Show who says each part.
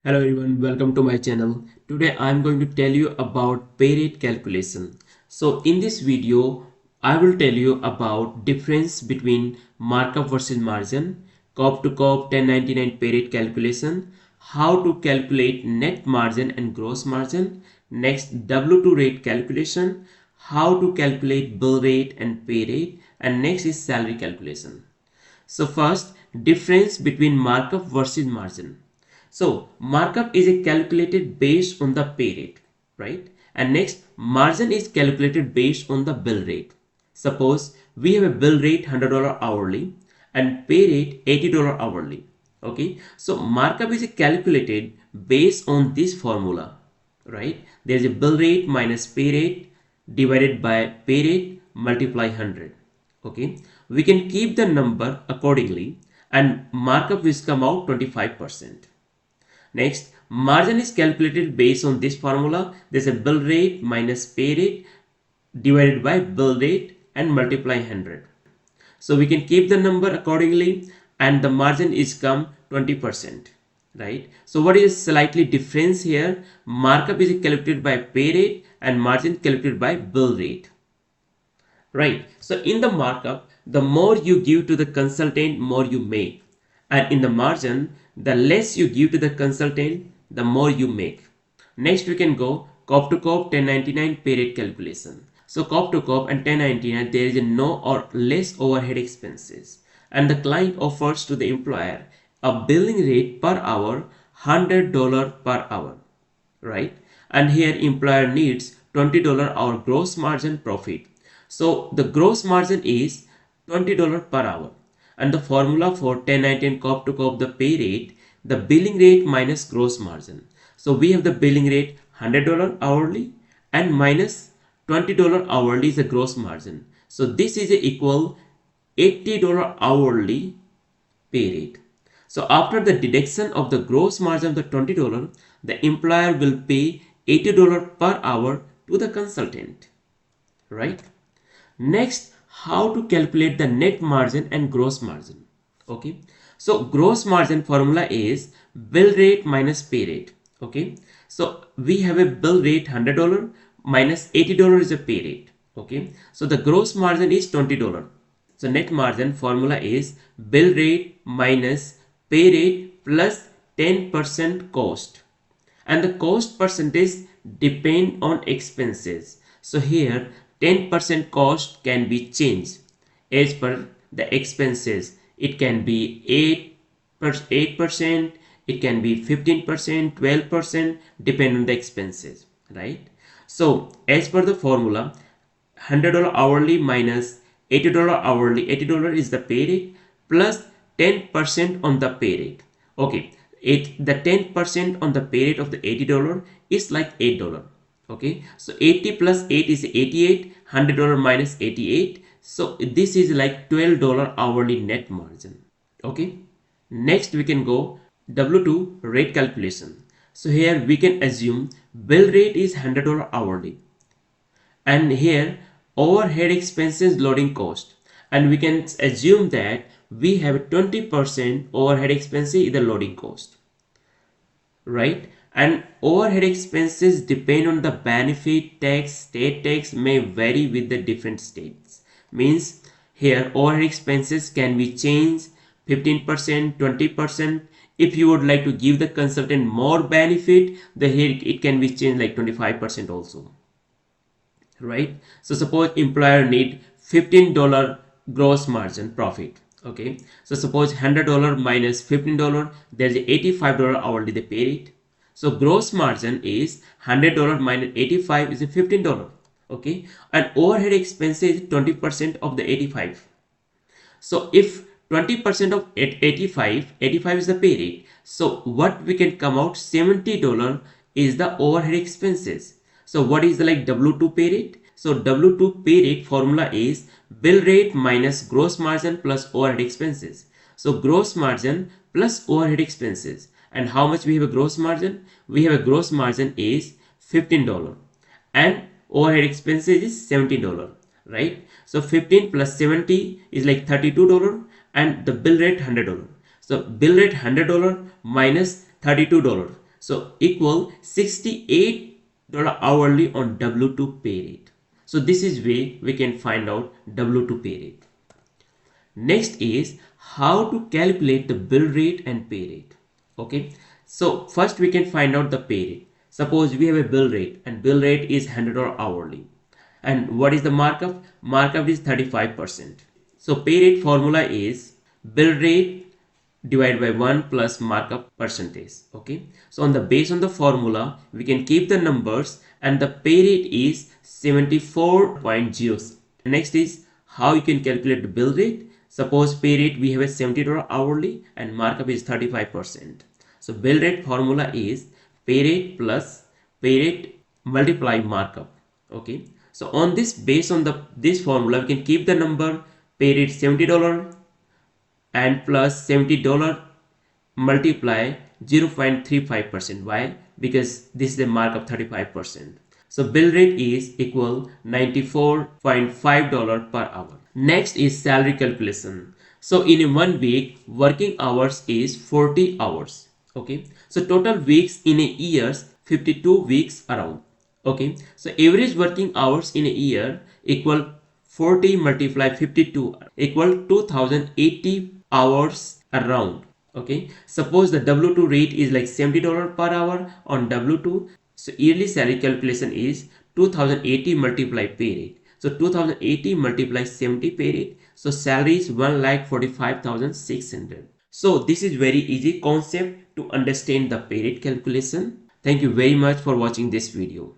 Speaker 1: Hello everyone, welcome to my channel. Today I am going to tell you about pay rate calculation. So in this video, I will tell you about difference between markup versus margin, COP to COP 1099 pay rate calculation, how to calculate net margin and gross margin, next W2 rate calculation, how to calculate bill rate and pay rate, and next is salary calculation. So first, difference between markup versus margin. So markup is calculated based on the pay rate, right? And next, margin is calculated based on the bill rate. Suppose we have a bill rate $100 hourly and pay rate $80 hourly. Okay, so markup is calculated based on this formula, right? There is a bill rate minus pay rate divided by pay rate multiply 100. Okay, we can keep the number accordingly and markup will come out 25%. Next, margin is calculated based on this formula. There's a bill rate minus pay rate divided by bill rate and multiply 100. So we can keep the number accordingly and the margin is come 20%, right? So what is slightly difference here? Markup is calculated by pay rate and margin calculated by bill rate, right? So in the markup, the more you give to the consultant, more you make. And in the margin, the less you give to the consultant, the more you make. Next, we can go COP to COP 1099 pay rate calculation. So COP to COP and 1099, there is a no or less overhead expenses. And the client offers to the employer a billing rate per hour $100 per hour, right? And here employer needs $20 our gross margin profit. So the gross margin is $20 per hour. And the formula for 1099 COP to COP the pay rate, the billing rate minus gross margin. So we have the billing rate $100 hourly and minus $20 hourly is the gross margin. So this is equal $80 hourly pay rate. So after the deduction of the gross margin of the $20, the employer will pay $80 per hour to the consultant, right? Next, how to calculate the net margin and gross margin. Okay, so gross margin formula is bill rate minus pay rate. Okay, so we have a bill rate $100 minus $80 is a pay rate. Okay, so the gross margin is $20. So net margin formula is bill rate minus pay rate plus 10% cost, and the cost percentage depend on expenses. So here 10% cost can be changed as per the expenses. It can be 8%, it can be 15%, 12%, depend on the expenses, right? So as per the formula, $100 hourly minus $80 hourly, $80 is the pay rate plus 10% on the pay rate. Okay, the 10% on the pay rate of the $80 is like $8. Okay, so 80 plus 8 is 88, $100 minus 88. So this is like $12 hourly net margin. Okay, next we can go W2 rate calculation. So here we can assume bill rate is $100 hourly, and here overhead expenses loading cost, and we can assume that we have 20% overhead expenses is the loading cost, right? And overhead expenses depend on the benefit tax. State tax may vary with the different states. Means here overhead expenses can be changed 15%, 20%. If you would like to give the consultant more benefit, here it can be changed like 25% also, right? So suppose employer need $15 gross margin profit. Okay, so suppose $100 minus $15, there's $85 hourly the pay rate. So gross margin is $100 minus 85 is $15. Okay, and overhead expense is 20% of the 85. So if 20% of 85 is the pay rate, so what we can come out $70 is the overhead expenses. So what is the like W2 pay rate? So W2 pay rate formula is bill rate minus gross margin plus overhead expenses. So gross margin plus overhead expenses. And how much we have a gross margin? We have a gross margin is $15 and overhead expenses is $70, right? So 15 plus 70 is like $32 and the bill rate $100. So bill rate $100 minus $32. So equal $68 hourly on W2 pay rate. So this is way we can find out W2 pay rate. Next is how to calculate the bill rate and pay rate. Okay, so first we can find out the pay rate. Suppose we have a bill rate and bill rate is $100 hourly. And what is the markup? Markup is 35%. So pay rate formula is bill rate divided by 1 plus markup percentage. Okay, so on the based on the formula we can keep the numbers and the pay rate is 74.0. Next is how you can calculate the bill rate. Suppose pay rate we have a $70 hourly and markup is 35%. So bill rate formula is pay rate plus pay rate multiply markup. Okay, so on this based on this formula we can keep the number pay rate $70 and plus $70 multiply 0.35%. Why? Because this is a markup 35%. So bill rate is equal $94.5 per hour. Next is salary calculation. So in 1 week working hours is 40 hours. Okay, so total weeks in a year 52 weeks around. Okay, so average working hours in a year equal 40 multiply 52 equal 2080 hours around. Okay, suppose the W2 rate is like $70 per hour on W2. So yearly salary calculation is 2080 multiply pay rate. So 2080 multiply 70 pay rate. So salary is 1,45,600. So this is very easy concept to understand the pay rate calculation. Thank you very much for watching this video.